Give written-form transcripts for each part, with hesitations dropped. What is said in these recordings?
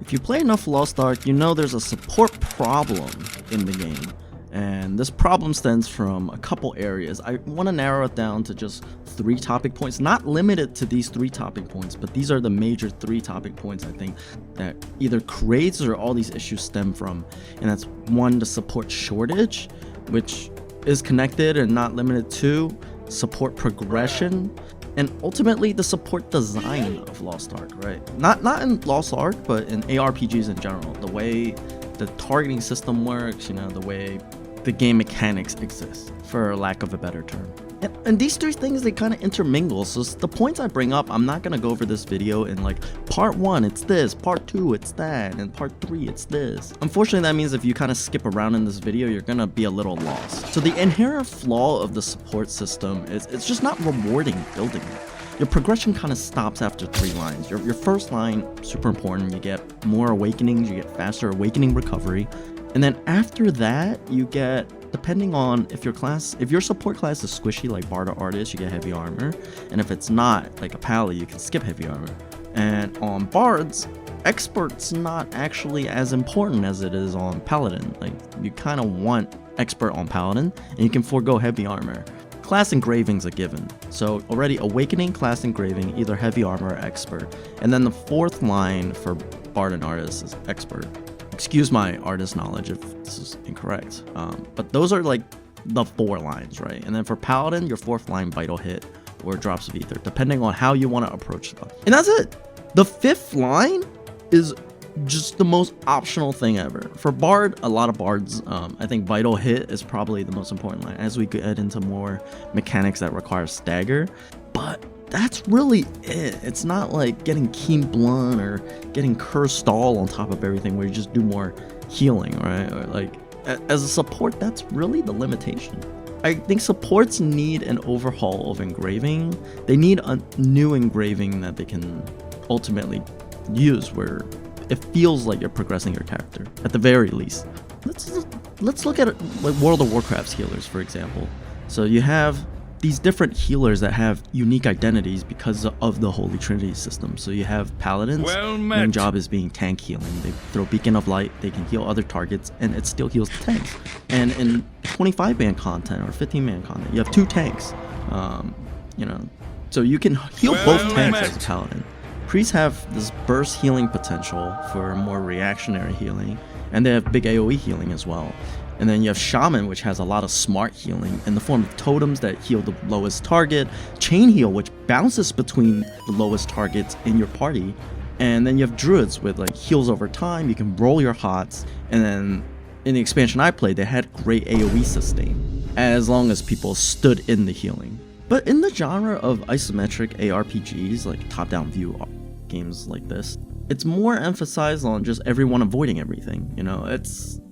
If you play enough Lost Ark, you know there's a support problem in the game. And this problem stems from a couple areas. I want to narrow it down to just 3 topic points, not limited to these 3 topic points, but these are the major 3 topic points I think that either creates or all these issues stem from. And that's 1, the support shortage, which is connected and not limited to support progression, and ultimately the support design of Lost Ark, right? Not in Lost Ark, but in ARPGs in general. The way the targeting system works, you know, the way the game mechanics exist, for lack of a better term. And these 3 things, they kind of intermingle. So the points I bring up, I'm not going to go over this video in like part 1 it's this, part 2 it's that, and part 3 it's this. Unfortunately, that means if you kind of skip around in this video, you're going to be a little lost. So the inherent flaw of the support system is it's just not rewarding building it. Your progression kind of stops after 3 lines. Your first line, super important. You get more awakenings, you get faster awakening recovery. And then after that, you get, depending on if your support class is squishy like Bard or Artist, you get heavy armor. And if it's not, like a Pally, you can skip heavy armor. And on Bards, Expert's not actually as important as it is on Paladin. Like, you kind of want Expert on Paladin, and you can forego heavy armor. Class engraving's a given. So already awakening, class engraving, either heavy armor or expert. And then the 4th line for Bard and Artist is expert. Excuse my artist knowledge if this is incorrect. But those are like the 4 lines, right? And then for Paladin, your 4th line, vital hit or drops of ether, depending on how you want to approach them. And that's it. The 5th line is just the most optional thing ever. For Bard, a lot of Bards, I think vital hit is probably the most important line as we get into more mechanics that require stagger. But that's really it. It's not like getting Keen Blunt or getting Curse Stall on top of everything where you just do more healing, right? Or like, as a support, that's really the limitation. I think supports need an overhaul of engraving. They need a new engraving that they can ultimately use where it feels like you're progressing your character, at the very least. Let's look at it like World of Warcraft's healers, for example. So you have these different healers that have unique identities because of the Holy Trinity system. So you have Paladins, main job is being tank healing. They throw Beacon of Light, they can heal other targets, and it still heals the tanks. And in 25-man content or 15-man content, you have 2 tanks. You know, so you can heal both tanks as a Paladin. Priests have this burst healing potential for more reactionary healing, and they have big AoE healing as well. And then you have Shaman, which has a lot of smart healing in the form of totems that heal the lowest target, Chain Heal, which bounces between the lowest targets in your party, and then you have Druids with like heals over time, you can roll your hots, and then in the expansion I played, they had great AoE sustain, as long as people stood in the healing. But in the genre of isometric ARPGs, like top-down view games like this, it's more emphasized on just everyone avoiding everything, you know?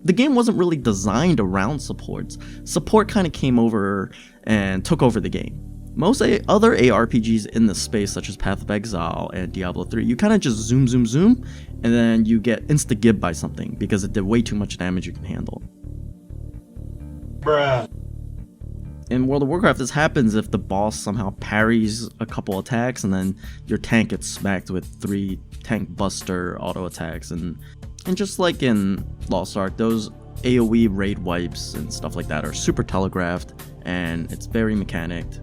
The game wasn't really designed around supports. Support kind of came over and took over the game. Most other ARPGs in the space, such as Path of Exile and Diablo 3, you kind of just zoom, and then you get insta-gib by something because it did way too much damage you can handle. Bruh. In World of Warcraft, this happens if the boss somehow parries a couple attacks and then your tank gets smacked with 3 tank buster auto attacks. And just like in Lost Ark, those AoE raid wipes and stuff like that are super telegraphed, and it's very mechanicked.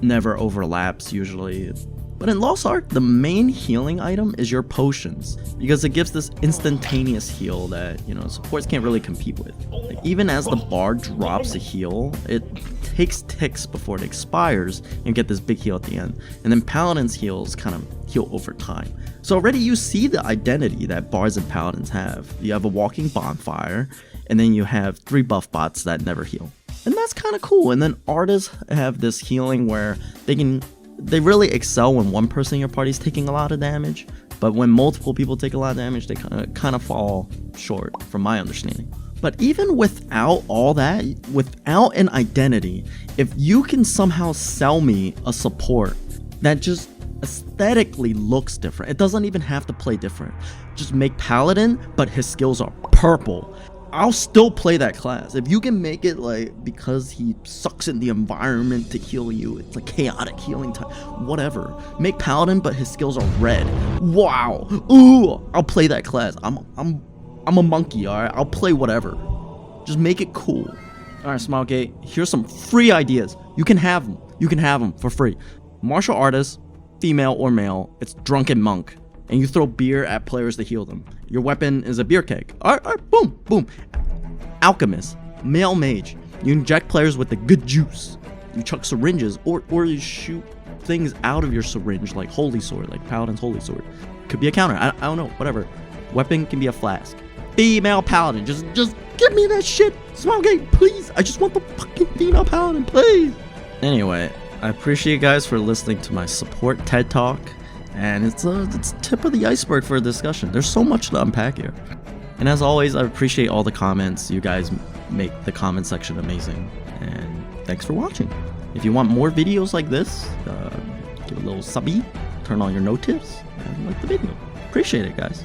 Never overlaps usually. But in Lost Ark, the main healing item is your potions, because it gives this instantaneous heal that, you know, supports can't really compete with. Like, even as the Bard drops a heal, it takes ticks before it expires, and you get this big heal at the end. And then Paladins heals kind of heal over time. So already you see the identity that Bards and Paladins have. You have a walking bonfire, and then you have 3 buff bots that never heal. And that's kind of cool. And then Artists have this healing where they really excel when one person in your party is taking a lot of damage, but when multiple people take a lot of damage, they kind of fall short, from my understanding. But even without all that, without an identity, if you can somehow sell me a support that just aesthetically looks different, it doesn't even have to play different. Just make Paladin, but his skills are purple. I'll still play that class. If you can make it like because he sucks in the environment to heal you, it's like chaotic healing time, whatever. Make Paladin, but his skills are red. Wow. Ooh, I'll play that class. I'm a monkey, all right? I'll play whatever. Just make it cool. All right, Smilegate, here's some free ideas. You can have them. You can have them for free. Martial artist, female or male, it's drunken monk. And you throw beer at players to heal them. Your weapon is a beer keg. All right, boom, boom. Alchemist, male mage. You inject players with the good juice. You chuck syringes, or you shoot things out of your syringe, like holy sword, like Paladin's holy sword. Could be a counter. I don't know. Whatever. Weapon can be a flask. Female paladin. Just give me that shit. Smilegate, please. I just want the fucking female paladin, please. Anyway, I appreciate you guys for listening to my support TED Talk. And it's tip of the iceberg for a discussion. There's so much to unpack here. And as always, I appreciate all the comments. You guys make the comment section amazing. And thanks for watching. If you want more videos like this, give a little subby, turn on your notifs, and like the video. Appreciate it, guys.